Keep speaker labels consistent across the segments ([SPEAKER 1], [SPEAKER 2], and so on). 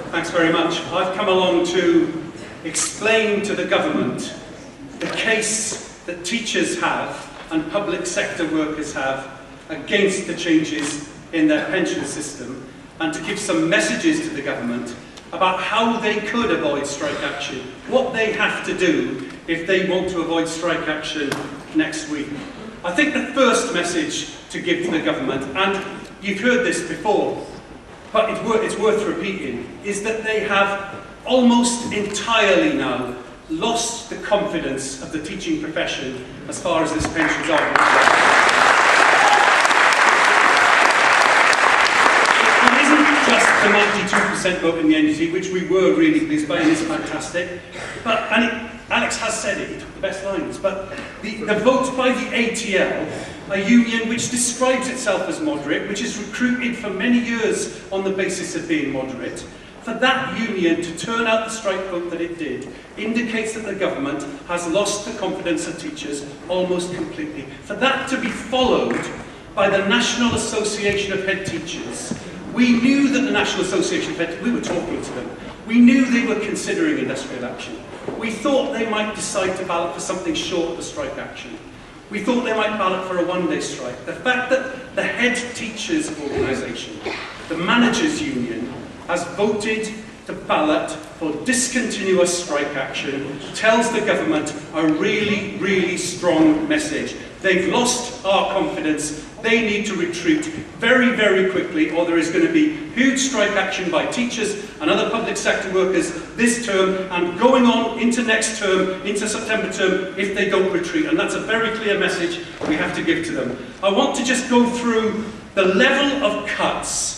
[SPEAKER 1] Thanks very much. I've come along to explain to the government the case that teachers have and public sector workers have against the changes in their pension system, and to give some messages to the government about how they could avoid strike action, what they have to do if they want to avoid strike action next week. I think the first message to give to the government, and you've heard this before, but it's worth repeating, is that they have almost entirely now lost the confidence of the teaching profession as far as this pensions are concerned. It isn't just the 92% vote in the NUT, which we were really pleased by and is fantastic, but, Alex has said it, he took the best lines, but the vote by the ATL, a union which describes itself as moderate, which has recruited for many years on the basis of being moderate, for that union to turn out the strike vote that it did, indicates that the government has lost the confidence of teachers almost completely. For that to be followed by the National Association of Head Teachers, we knew that the National Association of Head Teachers, we were talking to them, we knew they were considering industrial action. We thought they might decide to ballot for something short of a strike action. We thought they might ballot for a one-day strike. The fact that the head teachers organisation, the managers union, has voted to ballot for discontinuous strike action tells the government a really, really strong message. They've lost our confidence. They need to retreat very, very quickly, or there is going to be huge strike action by teachers and other public sector workers this term and going on into next term, into September term, if they don't retreat. And that's a very clear message we have to give to them. I want to just go through the level of cuts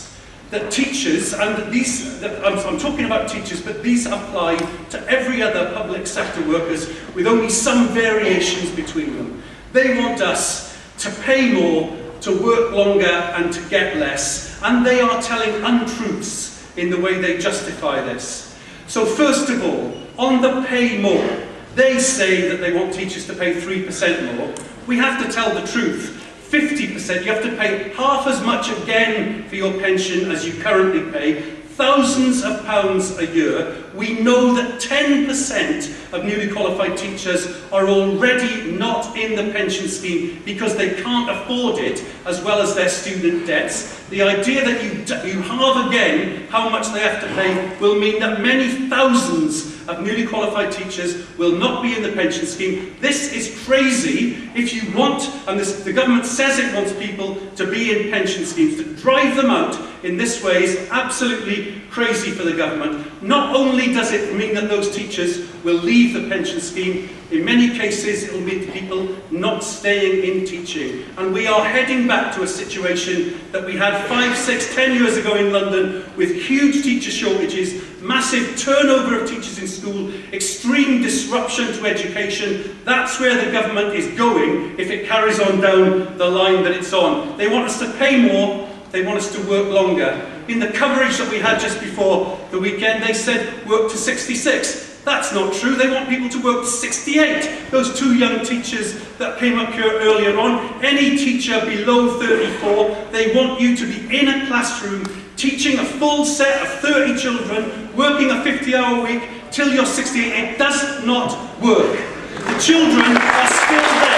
[SPEAKER 1] that teachers, and these, I'm talking about teachers, but these apply to every other public sector workers with only some variations between them. They want us to pay more, to work longer and to get less, and they are telling untruths in the way they justify this. So first of all, on the pay more, they say that they want teachers to pay 3% more. We have to tell the truth. 50%, you have to pay half as much again for your pension as you currently pay, thousands of pounds a year. We know that 10% of newly qualified teachers are already not in the pension scheme because they can't afford it, as well as their student debts. The idea that you halve again how much they have to pay will mean that many thousands of newly qualified teachers will not be in the pension scheme. This is crazy. If you want, and the government says it wants people to be in pension schemes, to drive them out in this way is absolutely crazy for the government. Not only does it mean that those teachers will leave the pension scheme, in many cases it will mean people not staying in teaching. And we are heading back to a situation that we had 5, 6, 10 years ago in London with huge teacher shortages, massive turnover of teachers in school, extreme disruption to education. That's where the government is going if it carries on down the line that it's on. They want us to pay more, they want us to work longer. In the coverage that we had just before the weekend, they said work to 66. That's not true. They want people to work to 68. Those two young teachers that came up here earlier on, any teacher below 34, they want you to be in a classroom teaching a full set of 30 children, working a 50-hour week till you're 68. It does not work. The children are still there.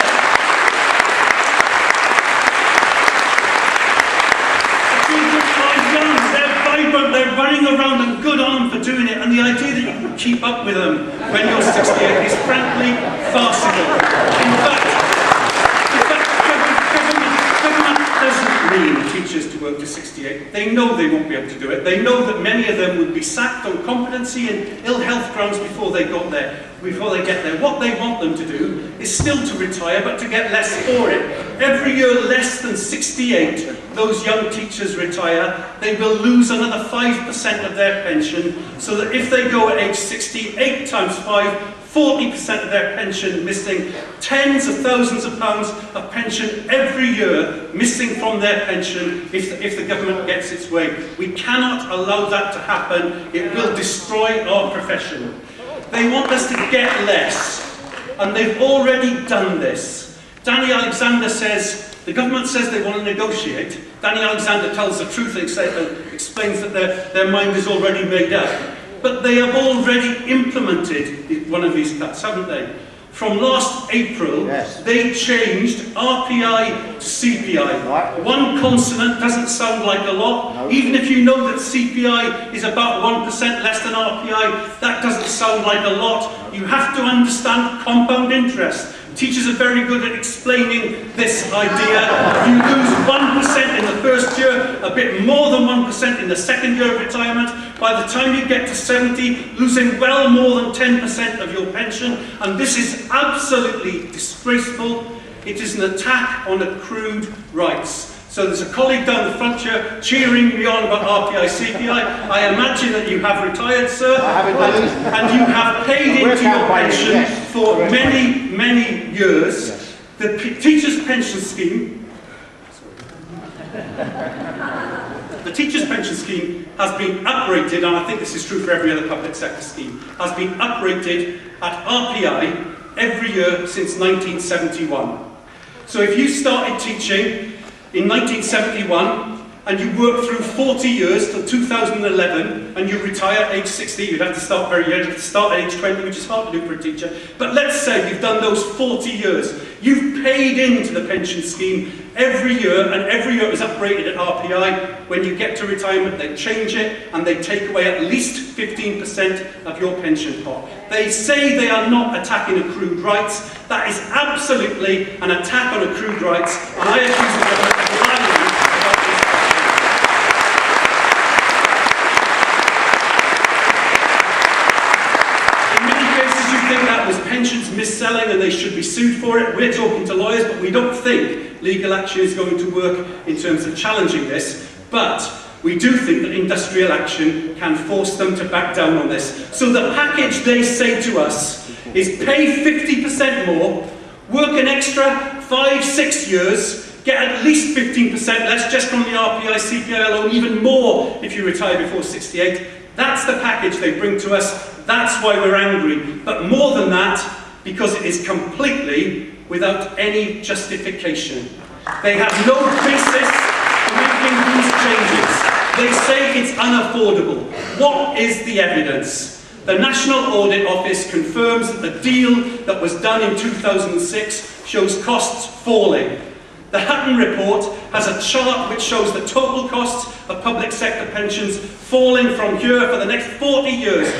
[SPEAKER 1] They're running around and good on them for doing it, and the idea that you can keep up with them when you're 68 is frankly farcical. In fact, government doesn't mean teachers to work to 68. They know they won't be able to do it. They know that many of them would be sacked on competency and ill health grounds before they get there. What they want them to do is still to retire, but to get less for it. Every year less than 68, those young teachers retire, they will lose another 5% of their pension, so that if they go at age 68 times 5, 40% of their pension missing, tens of thousands of pounds of pension every year missing from their pension if the government gets its way. We cannot allow that to happen. It will destroy our profession. They want us to get less, and they've already done this. Danny Alexander says The government says they want to negotiate. Danny Alexander tells the truth and explains that their mind is already made up. But they have already implemented one of these cuts, haven't they? From last April, they changed RPI to CPI.
[SPEAKER 2] Right.
[SPEAKER 1] One consonant doesn't sound like a lot.
[SPEAKER 2] No.
[SPEAKER 1] Even if you know that CPI is about 1% less than RPI, that doesn't sound like a lot. You have to understand compound interest. Teachers are very good at explaining this idea. You lose 1% in the first year, a bit more than 1% in the second year of retirement. By the time you get to 70, losing well more than 10% of your pension. And this is absolutely disgraceful. It is an attack on accrued rights. So there's a colleague down the front here cheering me on about RPI, CPI. I imagine that you have retired, sir.
[SPEAKER 2] I haven't done this.
[SPEAKER 1] And you have paid into your pension for many, many years.
[SPEAKER 2] Yes.
[SPEAKER 1] The teacher's pension scheme the teacher's pension scheme has been uprated, and I think this is true for every other public sector scheme, has been uprated at RPI every year since 1971. So if you started teaching in 1971 and you work through 40 years till 2011 and you retire at age 60, you'd have to start very young, you'd have to start at age 20, which is hard to do for a teacher. But let's say you've done those 40 years. You've paid into the pension scheme every year, and every year it was uprated at RPI. When you get to retirement, they change it and they take away at least 15% of your pension pot. They say they are not attacking accrued rights. That is absolutely an attack on accrued rights, and I accuse the government of lying about this. That was pensions mis-selling and they should be sued for it. We're talking to lawyers, but we don't think legal action is going to work in terms of challenging this. But we do think that industrial action can force them to back down on this. So the package they say to us is pay 50% more, work an extra 5-6 years, get at least 15% less just from the RPI, CPI alone, even more if you retire before 68. That's the package they bring to us. That's why we're angry. But more than that, because it is completely without any justification. They have no basis for making these changes. They say it's unaffordable. What is the evidence? The National Audit Office confirms that the deal that was done in 2006 shows costs falling. The Hutton report has a chart which shows the total costs of public sector pensions falling from here for the next 40 years.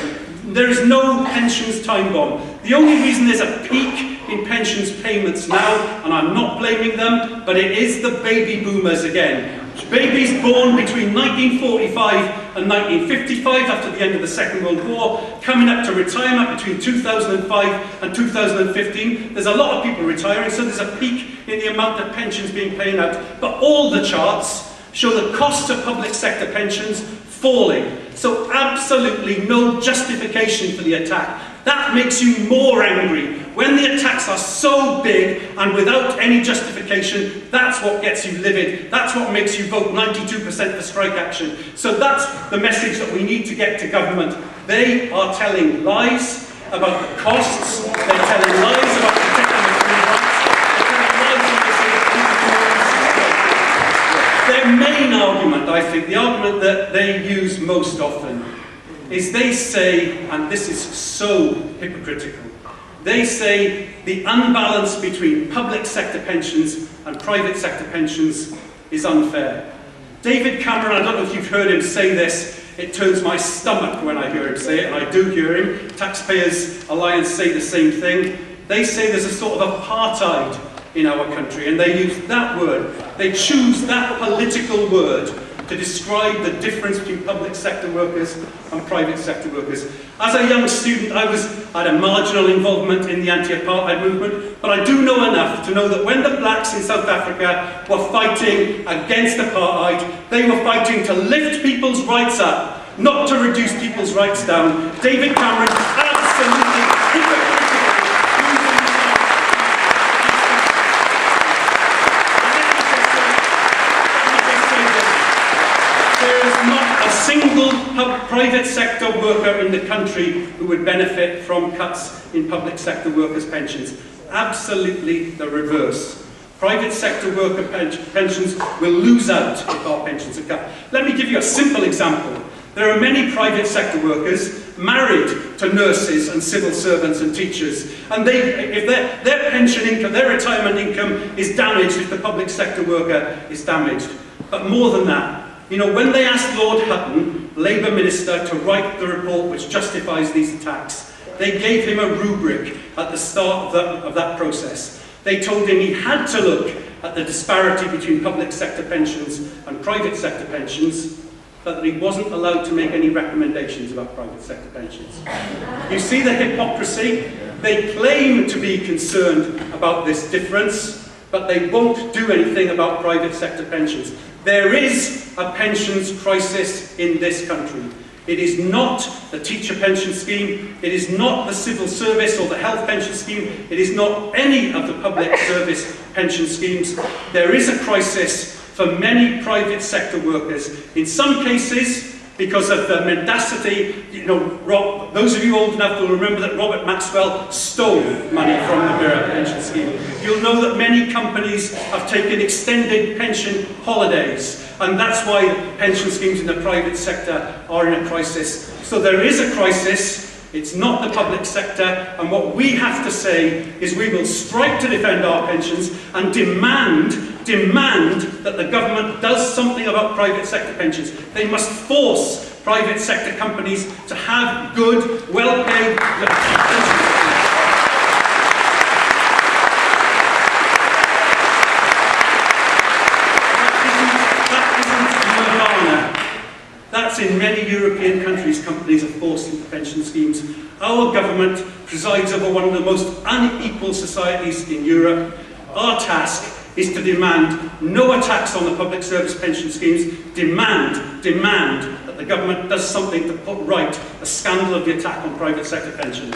[SPEAKER 1] There is no pensions time bomb. The only reason there's a peak in pensions payments now, and I'm not blaming them, but it is the baby boomers again. Babies born between 1945 and 1955 after the end of the Second World War, coming up to retirement between 2005 and 2015. There's a lot of people retiring, so there's a peak in the amount of pensions being paid out. But all the charts show the costs of public sector pensions falling. So absolutely no justification for the attack. That makes you more angry. When the attacks are so big and without any justification, that's what gets you livid. That's what makes you vote 92% for strike action. So that's the message that we need to get to government. They are telling lies about the costs. They're telling lies about protecting the free rights. They're telling lies about their main argument, I think, the argument that they use most often, is they say, and this is so hypocritical, they say the unbalance between public sector pensions and private sector pensions is unfair. David Cameron, I don't know if you've heard him say this, it turns my stomach when I hear him say it, and I do hear him. Taxpayers Alliance say the same thing. They say there's a sort of apartheid in our country, and they use that word. They choose that political word to describe the difference between public sector workers and private sector workers. As a young student, I had a marginal involvement in the anti-apartheid movement, but I do know enough to know that when the blacks in South Africa were fighting against apartheid, they were fighting to lift people's rights up, not to reduce people's rights down. David Cameron, absolutely hypocritical. Single private sector worker in the country who would benefit from cuts in public sector workers' pensions. Absolutely the reverse. Private sector worker pensions will lose out if our pensions are cut. Let me give you a simple example. There are many private sector workers married to nurses and civil servants and teachers, and if their pension income, their retirement income is damaged if the public sector worker is damaged. But more than that, you know, when they asked Lord Hutton, Labour Minister, to write the report which justifies these attacks, they gave him a rubric at the start of that process. They told him he had to look at the disparity between public sector pensions and private sector pensions, but that he wasn't allowed to make any recommendations about private sector pensions. You see the hypocrisy? They claim to be concerned about this difference, but they won't do anything about private sector pensions. There is a pensions crisis in this country. It is not the teacher pension scheme, it is not the civil service or the health pension scheme, it is not any of the public service pension schemes. There is a crisis for many private sector workers. In some cases, because of the mendacity, you know, those of you old enough will remember that Robert Maxwell stole money from the Mirror pension scheme. You'll know that many companies have taken extended pension holidays, and that's why pension schemes in the private sector are in a crisis. So there is a crisis. It's not the public sector, and what we have to say is we will strike to defend our pensions and demand that the government does something about private sector pensions. They must force private sector companies to have good, well-paid pensions. That's in many European countries, companies are forced into pension schemes. Our government presides over one of the most unequal societies in Europe. Our task is to demand no attacks on the public service pension schemes, demand that the government does something to put right the scandal of the attack on private sector pensions.